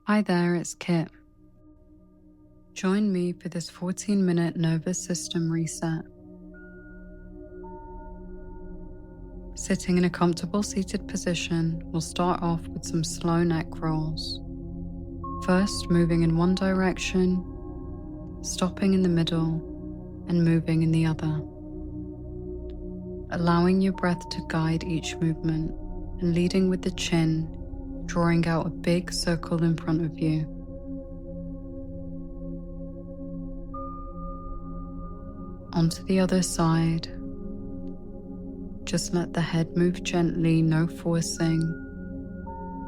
Hi there, it's Kit. Join me for this 14-minute nervous system reset. Sitting in a comfortable seated position, we'll start off with some slow neck rolls. First, moving in one direction, stopping in the middle, and moving in the other. Allowing your breath to guide each movement and leading with the chin, drawing out a big circle in front of you. Onto the other side. Just let the head move gently, no forcing,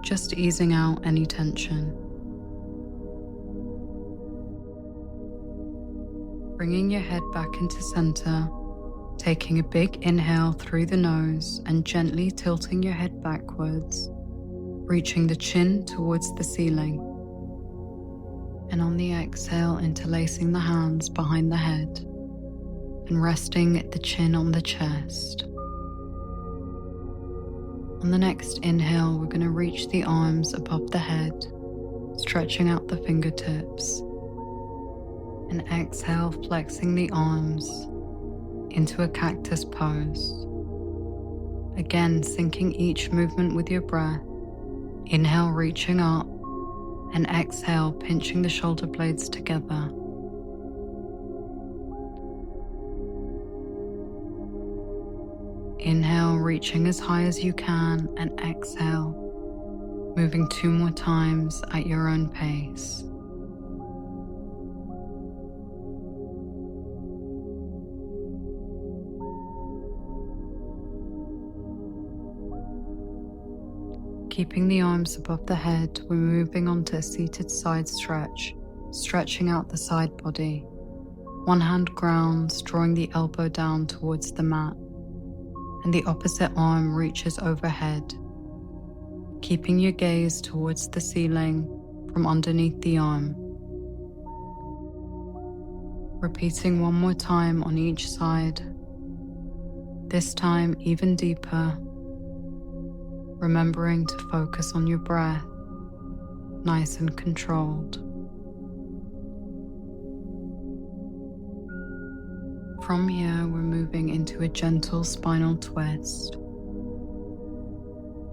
just easing out any tension. Bringing your head back into center, taking a big inhale through the nose and gently tilting your head backwards, reaching the chin towards the ceiling. And on the exhale, interlacing the hands behind the head and resting the chin on the chest. On the next inhale, we're going to reach the arms above the head, stretching out the fingertips. And exhale, flexing the arms into a cactus pose. Again, syncing each movement with your breath. Inhale, reaching up, and exhale, pinching the shoulder blades together. Inhale, reaching as high as you can, and exhale, moving 2 more times at your own pace. Keeping the arms above the head, we're moving on to a seated side stretch, stretching out the side body. One hand grounds, drawing the elbow down towards the mat, and the opposite arm reaches overhead, keeping your gaze towards the ceiling from underneath the arm. Repeating 1 more time on each side, this time even deeper, remembering to focus on your breath, nice and controlled. From here, we're moving into a gentle spinal twist,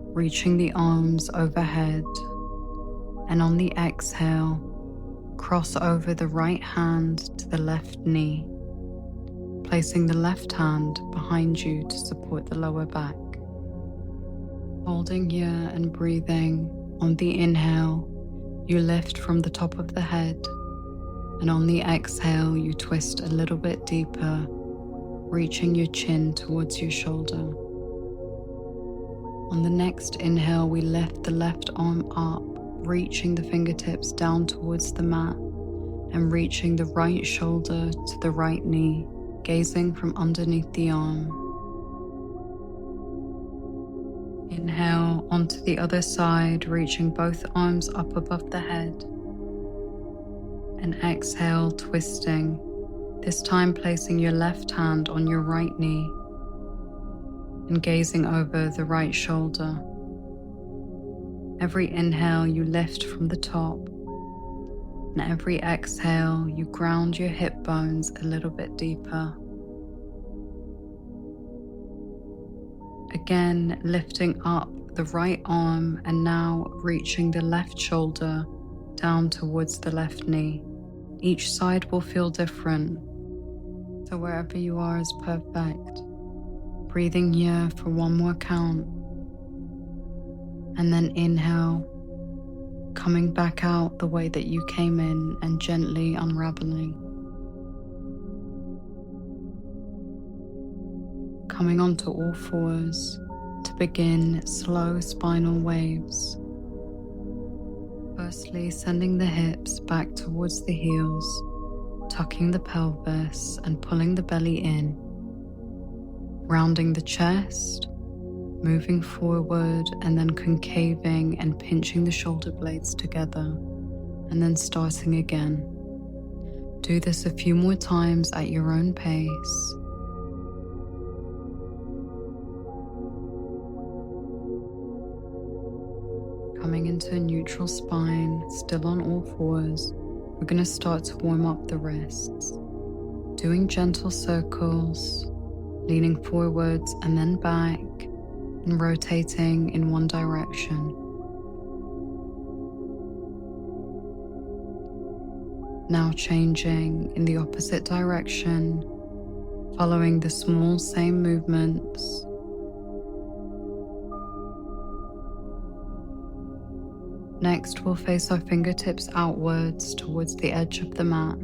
reaching the arms overhead, and on the exhale, cross over the right hand to the left knee, placing the left hand behind you to support the lower back. Holding here and breathing, on the inhale, you lift from the top of the head, and on the exhale, you twist a little bit deeper, reaching your chin towards your shoulder. On the next inhale, we lift the left arm up, reaching the fingertips down towards the mat, and reaching the right shoulder to the right knee, gazing from underneath the arm. Inhale onto the other side, reaching both arms up above the head. And exhale, twisting, this time placing your left hand on your right knee and gazing over the right shoulder. Every inhale, you lift from the top, and every exhale, you ground your hip bones a little bit deeper. Again, lifting up the right arm and now reaching the left shoulder down towards the left knee. Each side will feel different, so wherever you are is perfect. Breathing here for 1 more count, and then inhale, coming back out the way that you came in and gently unraveling. Coming onto all fours to begin slow spinal waves. Firstly, sending the hips back towards the heels, tucking the pelvis and pulling the belly in. Rounding the chest, moving forward and then concaving and pinching the shoulder blades together, and then starting again. Do this a few more times at your own pace. Coming into a neutral spine, still on all fours, we're going to start to warm up the wrists. Doing gentle circles, leaning forwards and then back, and rotating in one direction. Now changing in the opposite direction, following the small same movements. Next, we'll face our fingertips outwards towards the edge of the mat,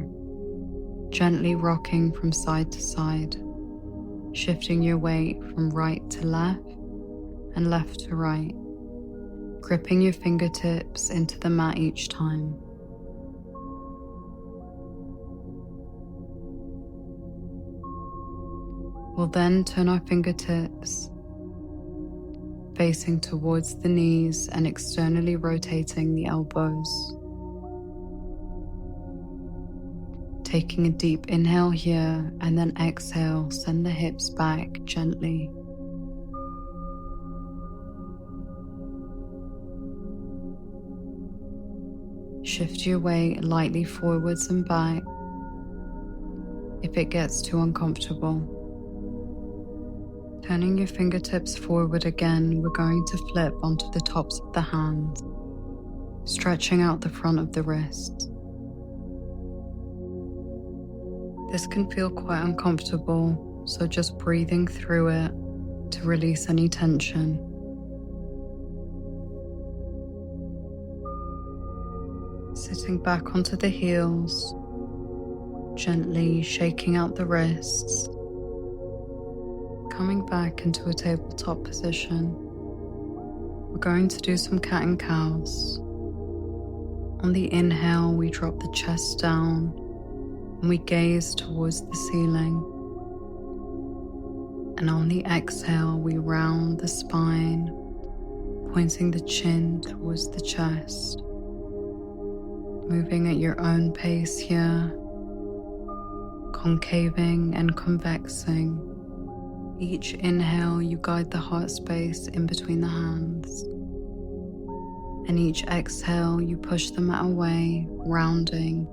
gently rocking from side to side, shifting your weight from right to left and left to right, gripping your fingertips into the mat each time. We'll then turn our fingertips facing towards the knees and externally rotating the elbows. Taking a deep inhale here and then exhale, send the hips back gently. Shift your weight lightly forwards and back if it gets too uncomfortable. Turning your fingertips forward again, we're going to flip onto the tops of the hands, stretching out the front of the wrists. This can feel quite uncomfortable, so just breathing through it to release any tension. Sitting back onto the heels, gently shaking out the wrists. Coming back into a tabletop position, we're going to do some cat and cows. On the inhale, we drop the chest down and we gaze towards the ceiling. And on the exhale, we round the spine, pointing the chin towards the chest. Moving at your own pace here, concaving and convexing. Each inhale, you guide the heart space in between the hands. And each exhale, you push the mat away, rounding.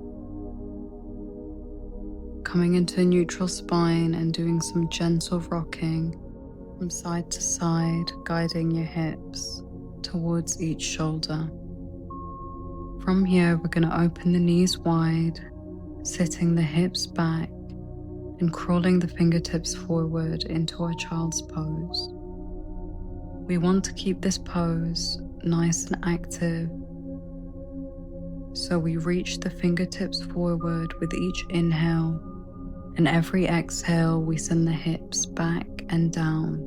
Coming into a neutral spine and doing some gentle rocking from side to side, guiding your hips towards each shoulder. From here, we're going to open the knees wide, sitting the hips back, and crawling the fingertips forward into our child's pose. We want to keep this pose nice and active, so we reach the fingertips forward with each inhale, and every exhale we send the hips back and down.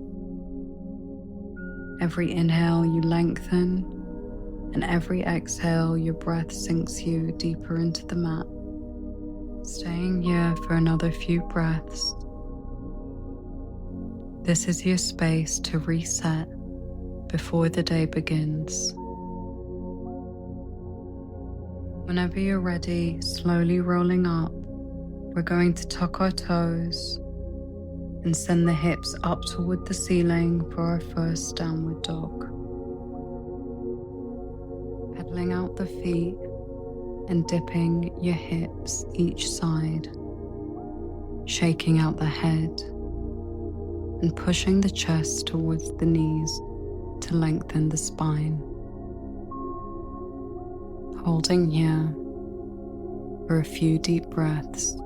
Every inhale you lengthen, and every exhale your breath sinks you deeper into the mat. Staying here for another few breaths. This is your space to reset before the day begins. Whenever you're ready, slowly rolling up, we're going to tuck our toes and send the hips up toward the ceiling for our first downward dog. Pedaling out the feet and dipping your hips each side, shaking out the head and pushing the chest towards the knees to lengthen the spine. Holding here for a few deep breaths.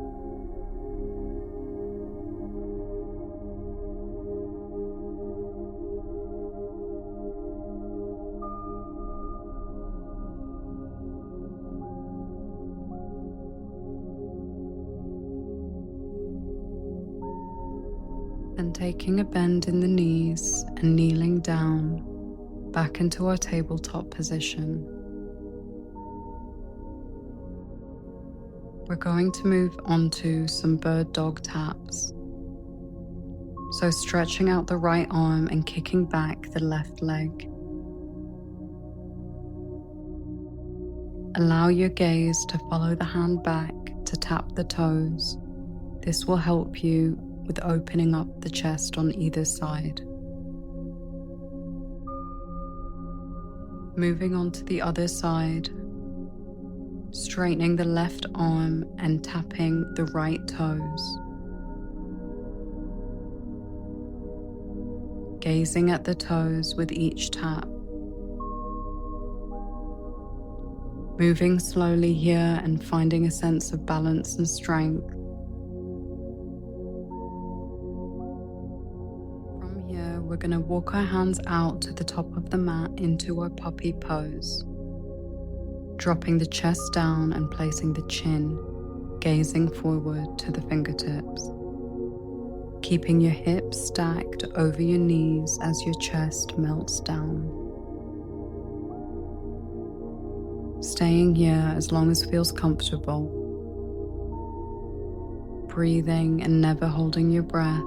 Then taking a bend in the knees and kneeling down back into our tabletop position. We're going to move on to some bird dog taps. So stretching out the right arm and kicking back the left leg. Allow your gaze to follow the hand back to tap the toes. This will help you with opening up the chest on either side. Moving on to the other side, straightening the left arm and tapping the right toes. Gazing at the toes with each tap. Moving slowly here and finding a sense of balance and strength. From here, we're going to walk our hands out to the top of the mat into our puppy pose. Dropping the chest down and placing the chin, gazing forward to the fingertips. Keeping your hips stacked over your knees as your chest melts down. Staying here as long as feels comfortable. Breathing and never holding your breath.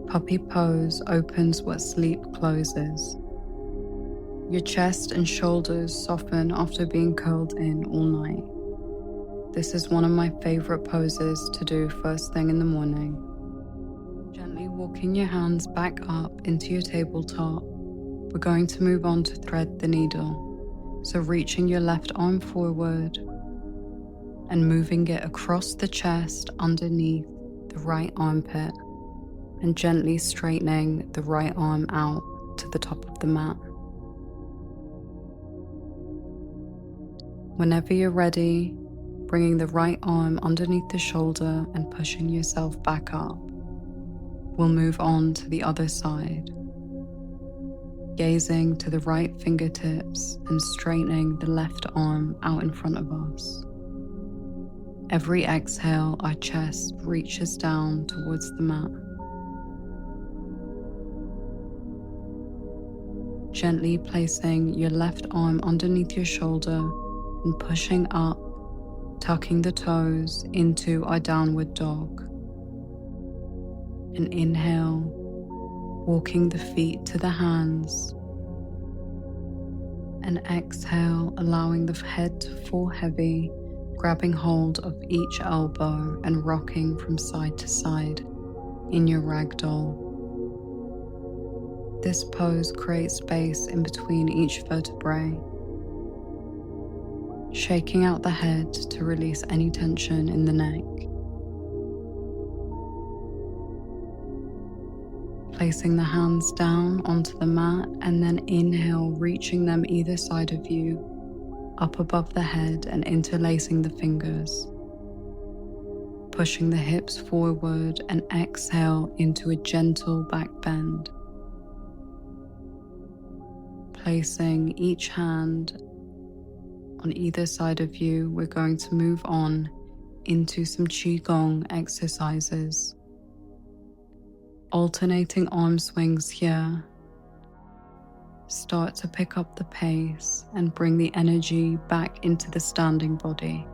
Puppy pose opens what sleep closes. Your chest and shoulders soften after being curled in all night. This is one of my favorite poses to do first thing in the morning. Gently walking your hands back up into your tabletop, we're going to move on to thread the needle. So reaching your left arm forward and moving it across the chest underneath the right armpit and gently straightening the right arm out to the top of the mat. Whenever you're ready, bringing the right arm underneath the shoulder and pushing yourself back up. We'll move on to the other side. Gazing to the right fingertips and straightening the left arm out in front of us. Every exhale, our chest reaches down towards the mat. Gently placing your left arm underneath your shoulder and pushing up, tucking the toes into our downward dog. And inhale, walking the feet to the hands. And exhale, allowing the head to fall heavy, grabbing hold of each elbow and rocking from side to side in your ragdoll. This pose creates space in between each vertebrae, shaking out the head to release any tension in the neck. Placing the hands down onto the mat and then inhale, reaching them either side of you, up above the head and interlacing the fingers. Pushing the hips forward and exhale into a gentle back bend. Placing each hand on either side of you, we're going to move on into some Qi Gong exercises. Alternating arm swings here. Start to pick up the pace and bring the energy back into the standing body.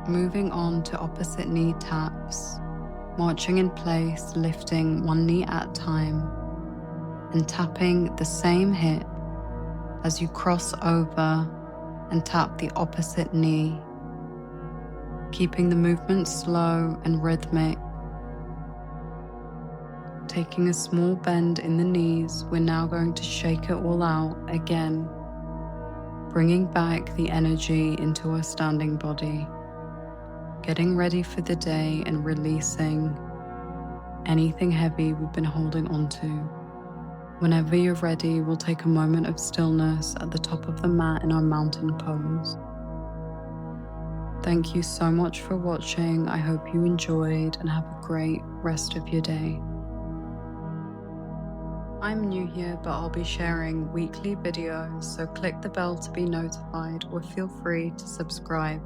Moving on to opposite knee taps, marching in place, lifting one knee at a time, and tapping the same hip as you cross over and tap the opposite knee, keeping the movement slow and rhythmic. Taking a small bend in the knees, we're now going to shake it all out again, bringing back the energy into our standing body. Getting ready for the day and releasing anything heavy we've been holding onto. Whenever you're ready, we'll take a moment of stillness at the top of the mat in our mountain pose. Thank you so much for watching. I hope you enjoyed and have a great rest of your day. I'm new here, but I'll be sharing weekly videos, so click the bell to be notified or feel free to subscribe.